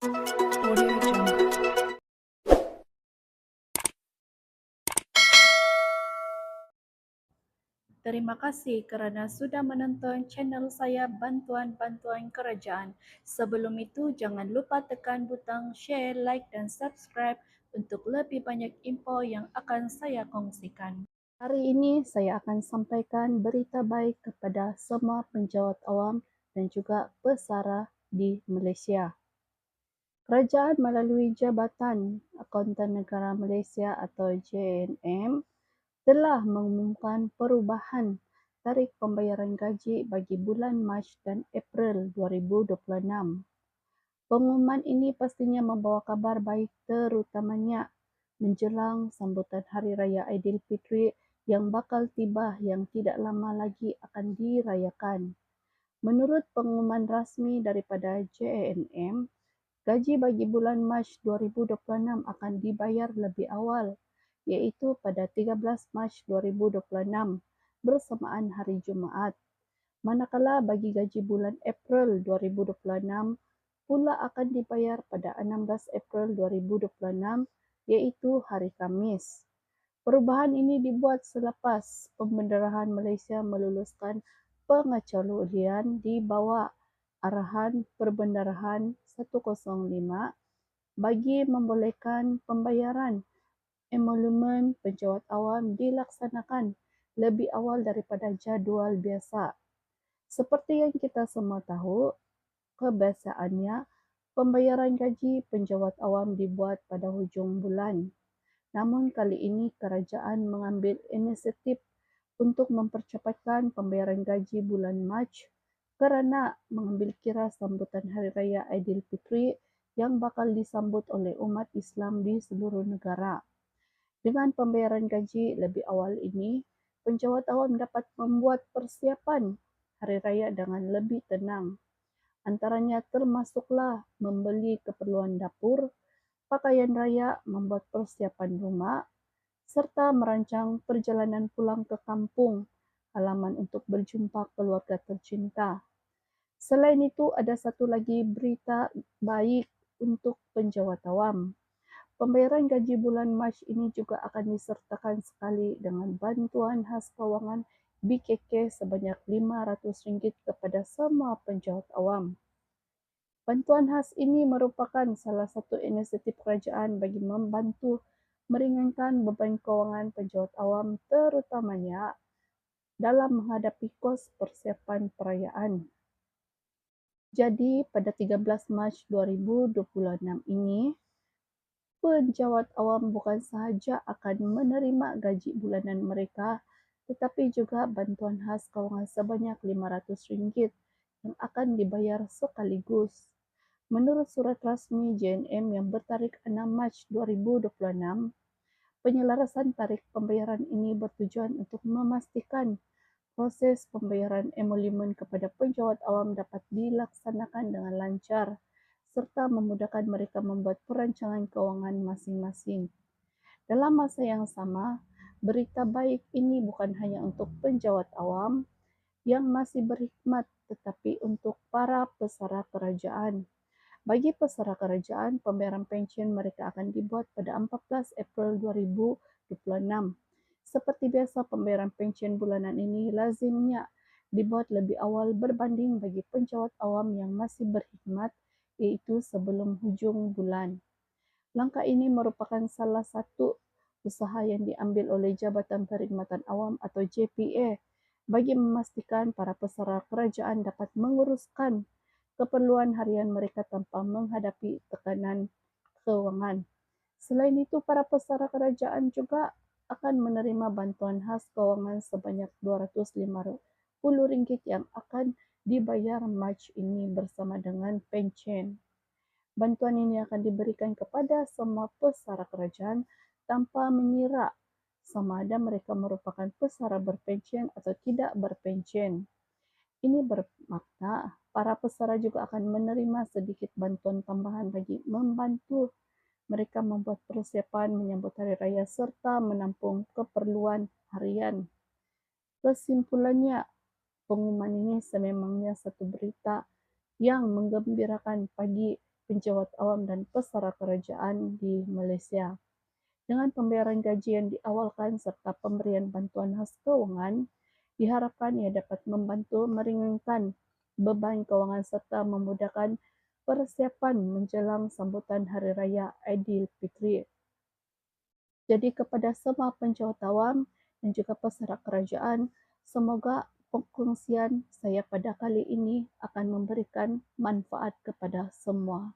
Audio Jungle. Terima kasih kerana sudah menonton channel saya Bantuan-Bantuan Kerajaan. Sebelum itu, jangan lupa tekan butang share, like dan subscribe untuk lebih banyak info yang akan saya kongsikan. Hari ini saya akan sampaikan berita baik kepada semua penjawat awam dan juga pesara di Malaysia. Kerajaan melalui Jabatan Akuntan Negara Malaysia atau JNM telah mengumumkan perubahan tarikh pembayaran gaji bagi bulan Mac dan April 2026. Pengumuman ini pastinya membawa kabar baik terutamanya menjelang sambutan Hari Raya Aidilfitri yang bakal tiba yang tidak lama lagi akan dirayakan. Menurut pengumuman rasmi daripada JNM, gaji bagi bulan Mac 2026 akan dibayar lebih awal, iaitu pada 13 Mac 2026 bersamaan Hari Jumaat. Manakala bagi gaji bulan April 2026 pula akan dibayar pada 16 April 2026, iaitu Hari Khamis. Perubahan ini dibuat selepas Pembenderahan Malaysia meluluskan pengecualian di bawah Arahan Perbenderahan 105 bagi membolehkan pembayaran emolumen penjawat awam dilaksanakan lebih awal daripada jadual biasa. Seperti yang kita semua tahu, kebiasaannya pembayaran gaji penjawat awam dibuat pada hujung bulan. Namun kali ini kerajaan mengambil inisiatif untuk mempercepatkan pembayaran gaji bulan Mac kerana mengambil kira sambutan Hari Raya Aidilfitri yang bakal disambut oleh umat Islam di seluruh negara. Dengan pembayaran gaji lebih awal ini, penjawat awam dapat membuat persiapan Hari Raya dengan lebih tenang. Antaranya termasuklah membeli keperluan dapur, pakaian raya, membuat persiapan rumah, serta merancang perjalanan pulang ke kampung halaman untuk berjumpa keluarga tercinta. Selain itu, ada satu lagi berita baik untuk penjawat awam. Pembayaran gaji bulan Mac ini juga akan disertakan sekali dengan bantuan khas kewangan BKK sebanyak RM500 kepada semua penjawat awam. Bantuan khas ini merupakan salah satu inisiatif kerajaan bagi membantu meringankan beban kewangan penjawat awam terutamanya dalam menghadapi kos persiapan perayaan. Jadi pada 13 Mac 2026 ini, penjawat awam bukan sahaja akan menerima gaji bulanan mereka tetapi juga bantuan khas kewangan sebanyak RM500 yang akan dibayar sekaligus. Menurut surat rasmi JNM yang bertarikh 6 Mac 2026, penyelarasan tarikh pembayaran ini bertujuan untuk memastikan proses pembayaran emolumen kepada penjawat awam dapat dilaksanakan dengan lancar serta memudahkan mereka membuat perancangan kewangan masing-masing. Dalam masa yang sama, berita baik ini bukan hanya untuk penjawat awam yang masih berkhidmat tetapi untuk para pesara kerajaan. Bagi pesara kerajaan, pembayaran pensyen mereka akan dibuat pada 14 April 2026. Seperti biasa, pembayaran pensyen bulanan ini lazimnya dibuat lebih awal berbanding bagi penjawat awam yang masih berkhidmat, iaitu sebelum hujung bulan. Langkah ini merupakan salah satu usaha yang diambil oleh Jabatan Perkhidmatan Awam atau JPA bagi memastikan para pesara kerajaan dapat menguruskan keperluan harian mereka tanpa menghadapi tekanan kewangan. Selain itu, para pesara kerajaan juga akan menerima bantuan khas kewangan sebanyak RM250 yang akan dibayar Mac ini bersama dengan pensyen. Bantuan ini akan diberikan kepada semua pesara kerajaan tanpa mengira sama ada mereka merupakan pesara berpensyen atau tidak berpensyen. Ini bermakna para pesara juga akan menerima sedikit bantuan tambahan bagi membantu mereka membuat persiapan menyambut Hari Raya serta menampung keperluan harian. Kesimpulannya, pengumuman ini sememangnya satu berita yang menggembirakan bagi penjawat awam dan pesara kerajaan di Malaysia. Dengan pembayaran gaji yang diawalkan serta pemberian bantuan khas kewangan, diharapkan ia dapat membantu meringankan beban kewangan serta memudahkan persiapan menjelang sambutan Hari Raya Aidilfitri. Jadi kepada semua penjawat awam dan juga pesara kerajaan, semoga perkongsian saya pada kali ini akan memberikan manfaat kepada semua.